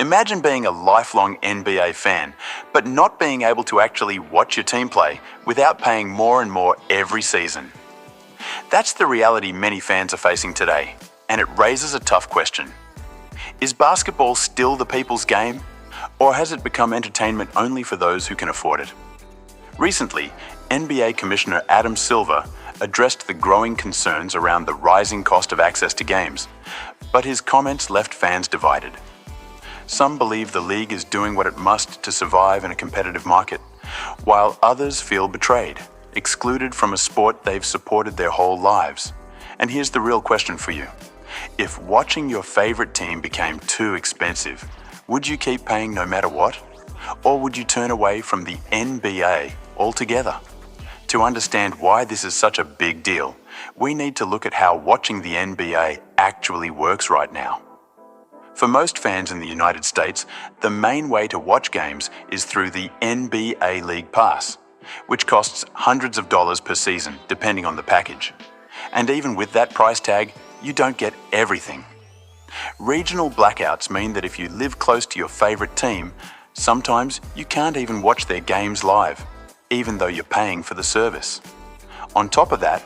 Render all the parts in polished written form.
Imagine being a lifelong NBA fan, but not being able to actually watch your team play without paying more and more every season. That's the reality many fans are facing today, and it raises a tough question. Is basketball still the people's game, or has it become entertainment only for those who can afford it? Recently, NBA Commissioner Adam Silver addressed the growing concerns around the rising cost of access to games, but his comments left fans divided. Some believe the league is doing what it must to survive in a competitive market, while others feel betrayed, excluded from a sport they've supported their whole lives. And here's the real question for you. If watching your favorite team became too expensive, would you keep paying no matter what? Or would you turn away from the NBA altogether? To understand why this is such a big deal, we need to look at how watching the NBA actually works right now. For most fans in the United States, the main way to watch games is through the NBA League Pass, which costs hundreds of dollars per season, depending on the package. And even with that price tag, you don't get everything. Regional blackouts mean that if you live close to your favorite team, sometimes you can't even watch their games live, even though you're paying for the service. On top of that,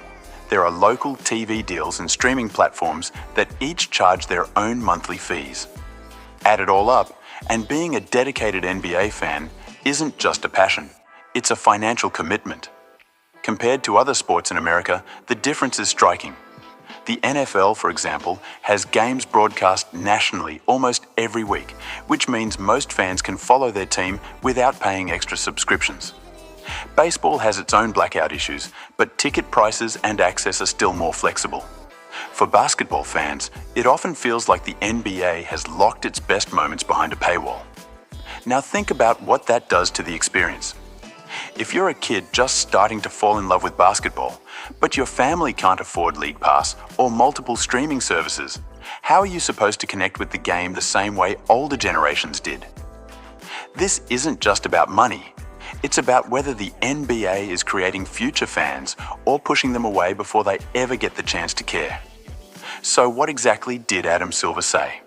there are local TV deals and streaming platforms that each charge their own monthly fees. Add it all up, and being a dedicated NBA fan isn't just a passion, it's a financial commitment. Compared to other sports in America, the difference is striking. The NFL, for example, has games broadcast nationally almost every week, which means most fans can follow their team without paying extra subscriptions. Baseball has its own blackout issues, but ticket prices and access are still more flexible. For basketball fans, it often feels like the NBA has locked its best moments behind a paywall. Now think about what that does to the experience. If you're a kid just starting to fall in love with basketball, but your family can't afford League Pass or multiple streaming services, how are you supposed to connect with the game the same way older generations did? This isn't just about money. It's about whether the NBA is creating future fans or pushing them away before they ever get the chance to care. So what exactly did Adam Silver say?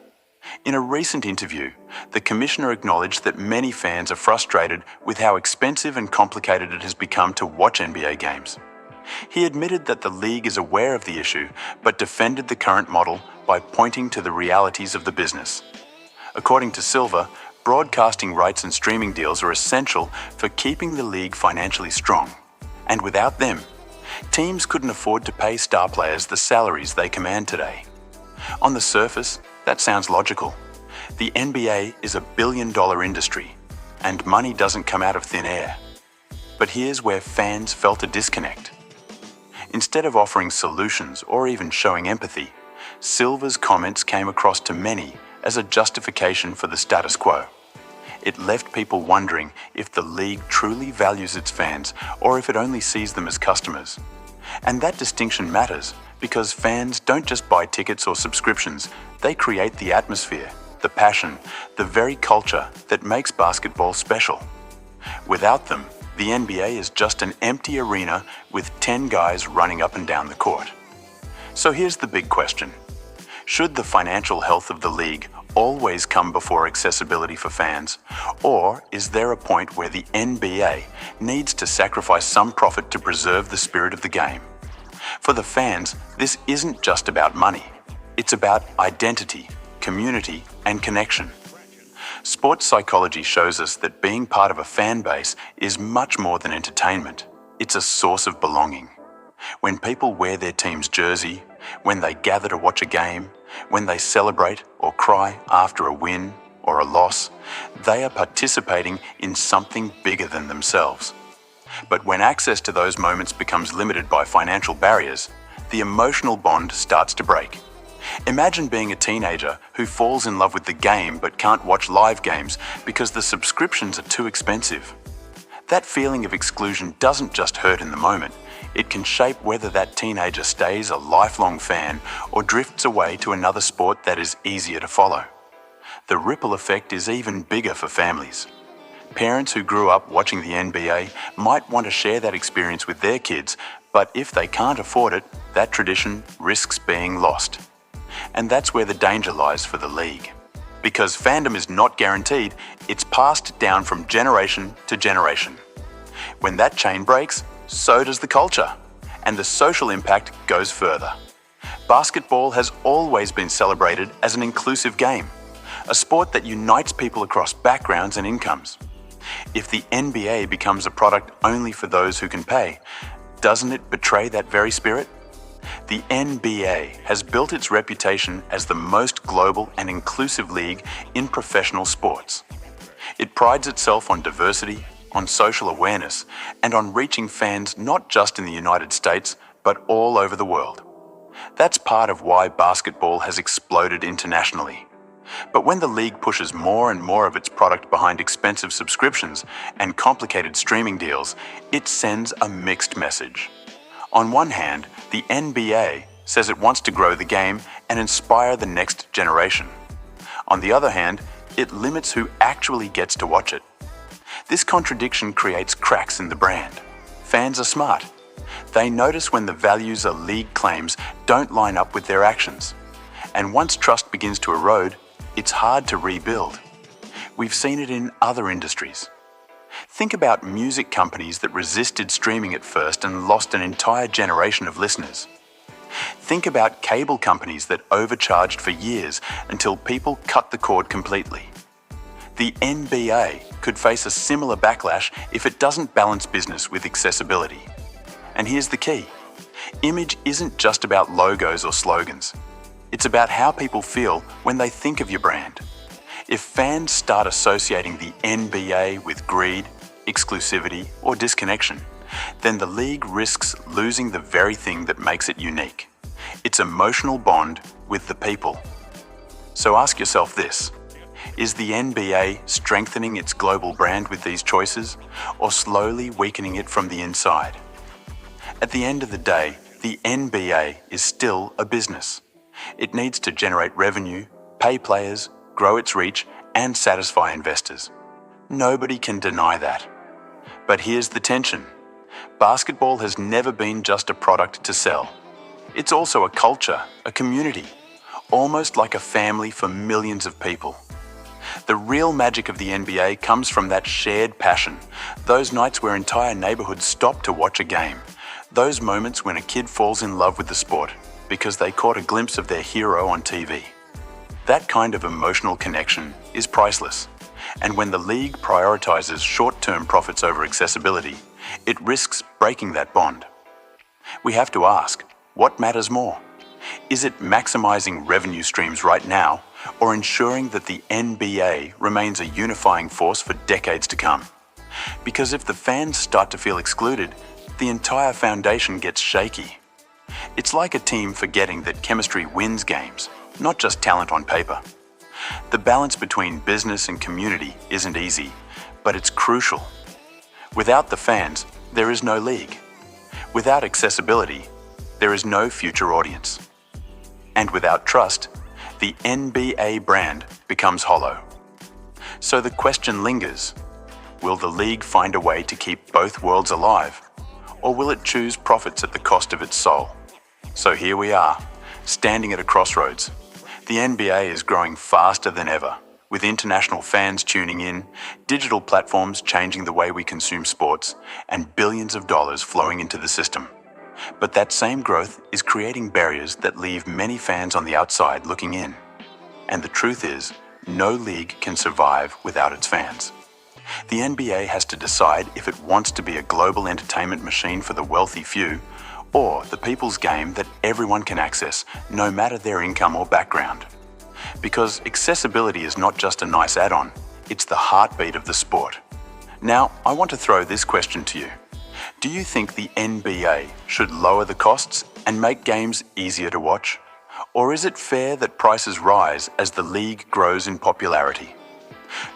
In a recent interview, the commissioner acknowledged that many fans are frustrated with how expensive and complicated it has become to watch NBA games. He admitted that the league is aware of the issue, but defended the current model by pointing to the realities of the business. According to Silver, broadcasting rights and streaming deals are essential for keeping the league financially strong. And without them, teams couldn't afford to pay star players the salaries they command today. On the surface, that sounds logical. The NBA is a billion-dollar industry, and money doesn't come out of thin air. But here's where fans felt a disconnect. Instead of offering solutions or even showing empathy, Silver's comments came across to many as a justification for the status quo. It left people wondering if the league truly values its fans or if it only sees them as customers. And that distinction matters because fans don't just buy tickets or subscriptions, they create the atmosphere, the passion, the very culture that makes basketball special. Without them, the NBA is just an empty arena with 10 guys running up and down the court. So here's the big question. Should the financial health of the league always come before accessibility for fans? Or is there a point where the NBA needs to sacrifice some profit to preserve the spirit of the game? For the fans, this isn't just about money. It's about identity, community, and connection. Sports psychology shows us that being part of a fan base is much more than entertainment. It's a source of belonging. When people wear their team's jersey, when they gather to watch a game, when they celebrate or cry after a win or a loss, they are participating in something bigger than themselves. But when access to those moments becomes limited by financial barriers, the emotional bond starts to break. Imagine being a teenager who falls in love with the game but can't watch live games because the subscriptions are too expensive. That feeling of exclusion doesn't just hurt in the moment. It can shape whether that teenager stays a lifelong fan or drifts away to another sport that is easier to follow. The ripple effect is even bigger for families. Parents who grew up watching the NBA might want to share that experience with their kids, but if they can't afford it, that tradition risks being lost. And that's where the danger lies for the league. Because fandom is not guaranteed, it's passed down from generation to generation. When that chain breaks, so does the culture, and the social impact goes further. Basketball has always been celebrated as an inclusive game, a sport that unites people across backgrounds and incomes. If the NBA becomes a product only for those who can pay, doesn't it betray that very spirit? The NBA has built its reputation as the most global and inclusive league in professional sports. It prides itself on diversity, on social awareness, and on reaching fans not just in the United States, but all over the world. That's part of why basketball has exploded internationally. But when the league pushes more and more of its product behind expensive subscriptions and complicated streaming deals, it sends a mixed message. On one hand, the NBA says it wants to grow the game and inspire the next generation. On the other hand, it limits who actually gets to watch it. This contradiction creates cracks in the brand. Fans are smart. They notice when the values a league claims don't line up with their actions. And once trust begins to erode, it's hard to rebuild. We've seen it in other industries. Think about music companies that resisted streaming at first and lost an entire generation of listeners. Think about cable companies that overcharged for years until people cut the cord completely. The NBA could face a similar backlash if it doesn't balance business with accessibility. And here's the key. Image isn't just about logos or slogans. It's about how people feel when they think of your brand. If fans start associating the NBA with greed, exclusivity, or disconnection, then the league risks losing the very thing that makes it unique: its emotional bond with the people. So ask yourself this: is the NBA strengthening its global brand with these choices, or slowly weakening it from the inside? At the end of the day, the NBA is still a business. It needs to generate revenue, pay players, grow its reach, and satisfy investors. Nobody can deny that. But here's the tension. Basketball has never been just a product to sell. It's also a culture, a community, almost like a family for millions of people. The real magic of the NBA comes from that shared passion, those nights where entire neighborhoods stop to watch a game, those moments when a kid falls in love with the sport because they caught a glimpse of their hero on TV. That kind of emotional connection is priceless, and when the league prioritizes short-term profits over accessibility, it risks breaking that bond. We have to ask, what matters more? Is it maximizing revenue streams right now, or ensuring that the NBA remains a unifying force for decades to come? Because if the fans start to feel excluded, the entire foundation gets shaky. It's like a team forgetting that chemistry wins games, not just talent on paper. The balance between business and community isn't easy, but it's crucial. Without the fans, there is no league. Without accessibility, there is no future audience. And without trust, the NBA brand becomes hollow. So the question lingers: will the league find a way to keep both worlds alive, or will it choose profits at the cost of its soul? So here we are, standing at a crossroads. The NBA is growing faster than ever, with international fans tuning in, digital platforms changing the way we consume sports, and billions of dollars flowing into the system. But that same growth is creating barriers that leave many fans on the outside looking in. And the truth is, no league can survive without its fans. The NBA has to decide if it wants to be a global entertainment machine for the wealthy few, or the people's game that everyone can access, no matter their income or background. Because accessibility is not just a nice add-on, it's the heartbeat of the sport. Now, I want to throw this question to you. Do you think the NBA should lower the costs and make games easier to watch? Or is it fair that prices rise as the league grows in popularity?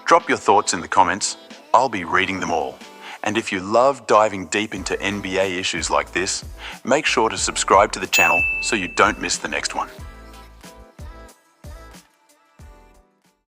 Drop your thoughts in the comments. I'll be reading them all. And if you love diving deep into NBA issues like this, make sure to subscribe to the channel so you don't miss the next one.